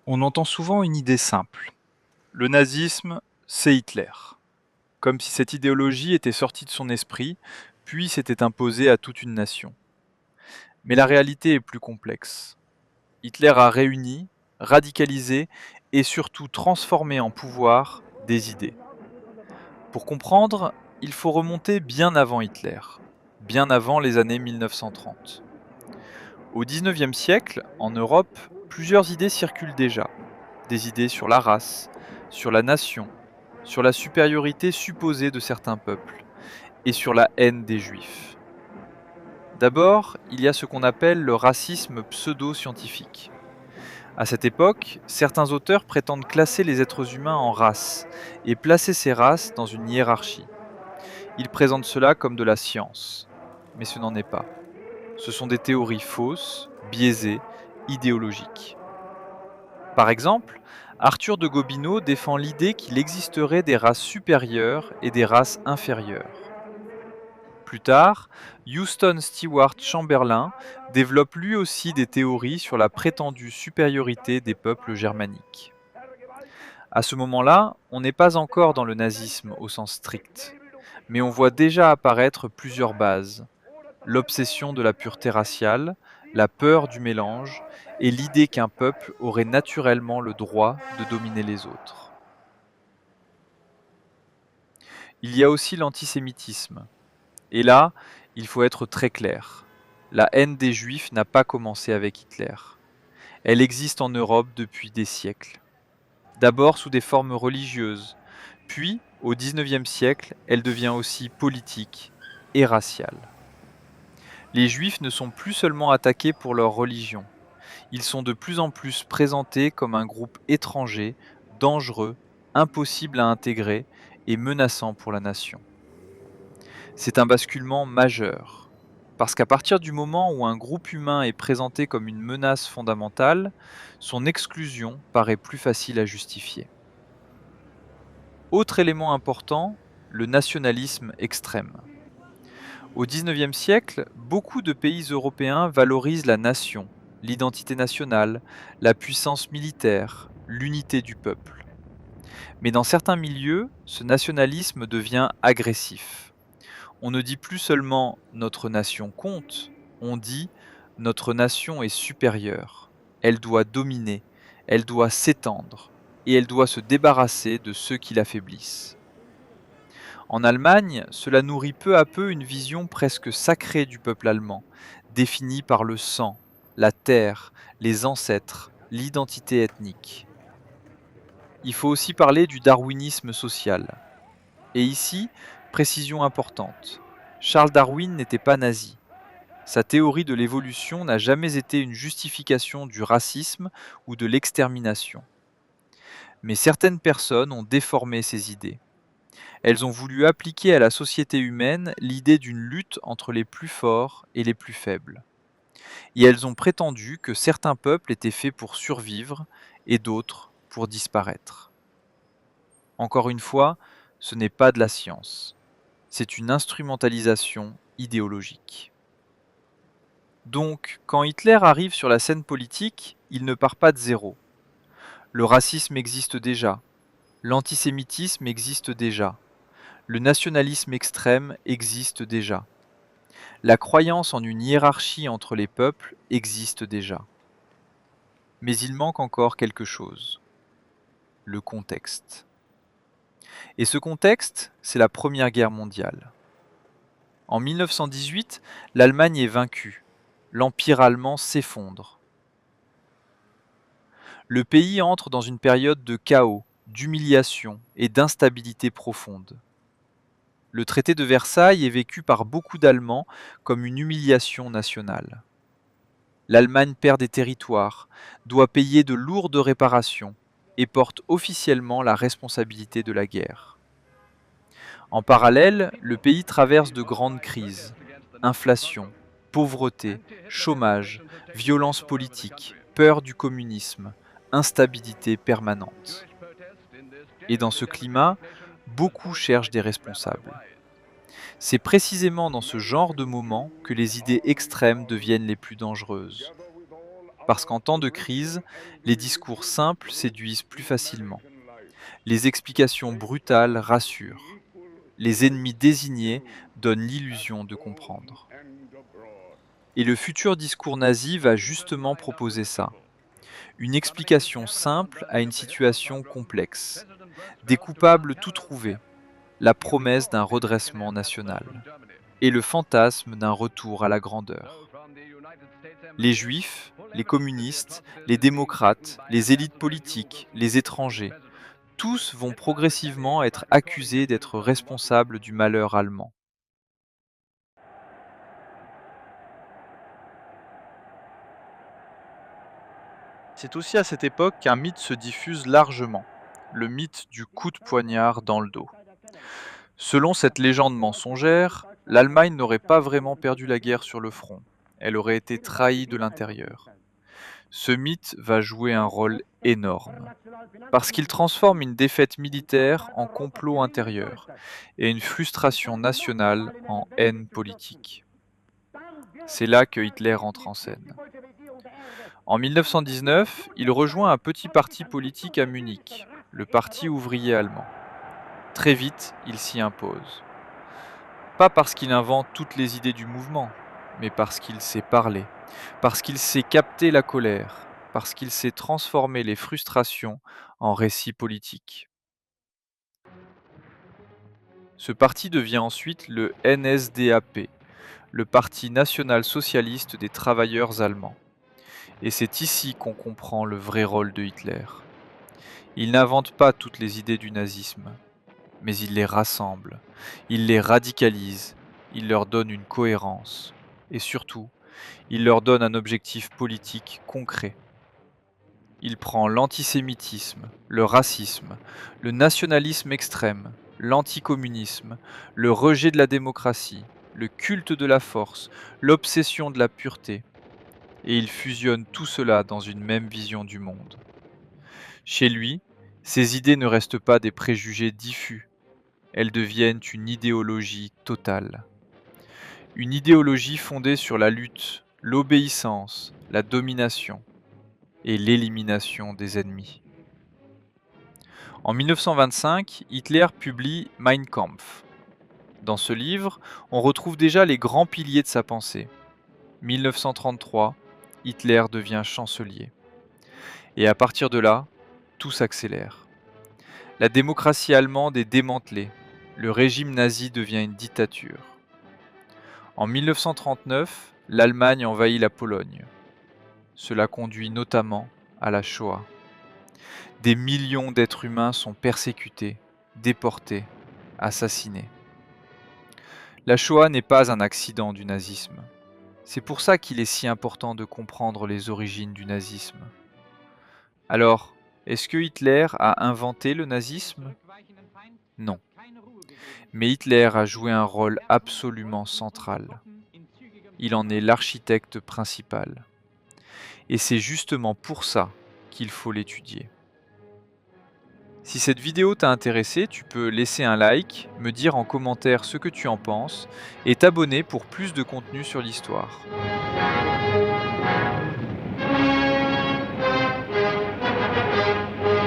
On entend souvent une idée simple. Le nazisme, c'est Hitler. Comme si cette idéologie était sortie de son esprit, puis s'était imposée à toute une nation. Mais la réalité est plus complexe. Hitler a réuni, radicalisé et surtout transformé en pouvoir des idées. Pour comprendre, il faut remonter bien avant Hitler, bien avant les années 1930. Au XIXe siècle, en Europe, plusieurs idées circulent déjà. Des idées sur la race, sur la nation, sur la supériorité supposée de certains peuples et sur la haine des juifs. D'abord, il y a ce qu'on appelle le racisme pseudo-scientifique. À cette époque, certains auteurs prétendent classer les êtres humains en races et placer ces races dans une hiérarchie. Ils présentent cela comme de la science, mais ce n'en est pas. Ce sont des théories fausses, biaisées, idéologiques. Par exemple, Arthur de Gobineau défend l'idée qu'il existerait des races supérieures et des races inférieures. Plus tard, Houston Stewart Chamberlain développe lui aussi des théories sur la prétendue supériorité des peuples germaniques. À ce moment-là, on n'est pas encore dans le nazisme au sens strict, mais on voit déjà apparaître plusieurs bases: l'obsession de la pureté raciale, la peur du mélange et l'idée qu'un peuple aurait naturellement le droit de dominer les autres. Il y a aussi l'antisémitisme. Et là, il faut être très clair. La haine des Juifs n'a pas commencé avec Hitler. Elle existe en Europe depuis des siècles. D'abord sous des formes religieuses, puis, au XIXe siècle, elle devient aussi politique et raciale. Les Juifs ne sont plus seulement attaqués pour leur religion. Ils sont de plus en plus présentés comme un groupe étranger, dangereux, impossible à intégrer et menaçant pour la nation. C'est un basculement majeur, parce qu'à partir du moment où un groupe humain est présenté comme une menace fondamentale, son exclusion paraît plus facile à justifier. Autre élément important, le nationalisme extrême. Au XIXe siècle, beaucoup de pays européens valorisent la nation, l'identité nationale, la puissance militaire, l'unité du peuple. Mais dans certains milieux, ce nationalisme devient agressif. On ne dit plus seulement notre nation compte, on dit notre nation est supérieure. Elle doit dominer, elle doit s'étendre et elle doit se débarrasser de ceux qui l'affaiblissent. En Allemagne, cela nourrit peu à peu une vision presque sacrée du peuple allemand, définie par le sang, la terre, les ancêtres, l'identité ethnique. Il faut aussi parler du darwinisme social. Et ici, précision importante. Charles Darwin n'était pas nazi. Sa théorie de l'évolution n'a jamais été une justification du racisme ou de l'extermination. Mais certaines personnes ont déformé ces idées. Elles ont voulu appliquer à la société humaine l'idée d'une lutte entre les plus forts et les plus faibles. Et elles ont prétendu que certains peuples étaient faits pour survivre et d'autres pour disparaître. Encore une fois, ce n'est pas de la science. C'est une instrumentalisation idéologique. Donc, quand Hitler arrive sur la scène politique, il ne part pas de zéro. Le racisme existe déjà, l'antisémitisme existe déjà, le nationalisme extrême existe déjà, la croyance en une hiérarchie entre les peuples existe déjà. Mais il manque encore quelque chose: le contexte. Et ce contexte, c'est la Première Guerre mondiale. En 1918, l'Allemagne est vaincue. L'Empire allemand s'effondre. Le pays entre dans une période de chaos, d'humiliation et d'instabilité profonde. Le traité de Versailles est vécu par beaucoup d'Allemands comme une humiliation nationale. L'Allemagne perd des territoires, doit payer de lourdes réparations et porte officiellement la responsabilité de la guerre. En parallèle, le pays traverse de grandes crises: inflation, pauvreté, chômage, violence politique, peur du communisme, instabilité permanente. Et dans ce climat, beaucoup cherchent des responsables. C'est précisément dans ce genre de moment que les idées extrêmes deviennent les plus dangereuses. Parce qu'en temps de crise, les discours simples séduisent plus facilement. Les explications brutales rassurent. Les ennemis désignés donnent l'illusion de comprendre. Et le futur discours nazi va justement proposer ça. Une explication simple à une situation complexe. Des coupables tout trouvés. La promesse d'un redressement national. Et le fantasme d'un retour à la grandeur. Les juifs, les communistes, les démocrates, les élites politiques, les étrangers, tous vont progressivement être accusés d'être responsables du malheur allemand. C'est aussi à cette époque qu'un mythe se diffuse largement, le mythe du coup de poignard dans le dos. Selon cette légende mensongère, l'Allemagne n'aurait pas vraiment perdu la guerre sur le front, elle aurait été trahie de l'intérieur. Ce mythe va jouer un rôle énorme, parce qu'il transforme une défaite militaire en complot intérieur et une frustration nationale en haine politique. C'est là que Hitler entre en scène. En 1919, il rejoint un petit parti politique à Munich, le Parti ouvrier allemand. Très vite, il s'y impose. Pas parce qu'il invente toutes les idées du mouvement, mais parce qu'il sait parler, parce qu'il sait capter la colère, parce qu'il sait transformer les frustrations en récits politiques. Ce parti devient ensuite le NSDAP, le Parti national-socialiste des travailleurs allemands. Et c'est ici qu'on comprend le vrai rôle de Hitler. Il n'invente pas toutes les idées du nazisme, mais il les rassemble, il les radicalise, il leur donne une cohérence, et surtout, il leur donne un objectif politique concret. Il prend l'antisémitisme, le racisme, le nationalisme extrême, l'anticommunisme, le rejet de la démocratie, le culte de la force, l'obsession de la pureté, et il fusionne tout cela dans une même vision du monde. Chez lui, ces idées ne restent pas des préjugés diffus, elles deviennent une idéologie totale. Une idéologie fondée sur la lutte, l'obéissance, la domination et l'élimination des ennemis. En 1925, Hitler publie Mein Kampf. Dans ce livre, on retrouve déjà les grands piliers de sa pensée. 1933, Hitler devient chancelier. Et à partir de là, tout s'accélère. La démocratie allemande est démantelée. Le régime nazi devient une dictature. En 1939, l'Allemagne envahit la Pologne. Cela conduit notamment à la Shoah. Des millions d'êtres humains sont persécutés, déportés, assassinés. La Shoah n'est pas un accident du nazisme. C'est pour ça qu'il est si important de comprendre les origines du nazisme. Alors, est-ce que Hitler a inventé le nazisme? Non. Mais Hitler a joué un rôle absolument central. Il en est l'architecte principal. Et c'est justement pour ça qu'il faut l'étudier. Si cette vidéo t'a intéressé, tu peux laisser un like, me dire en commentaire ce que tu en penses et t'abonner pour plus de contenu sur l'histoire.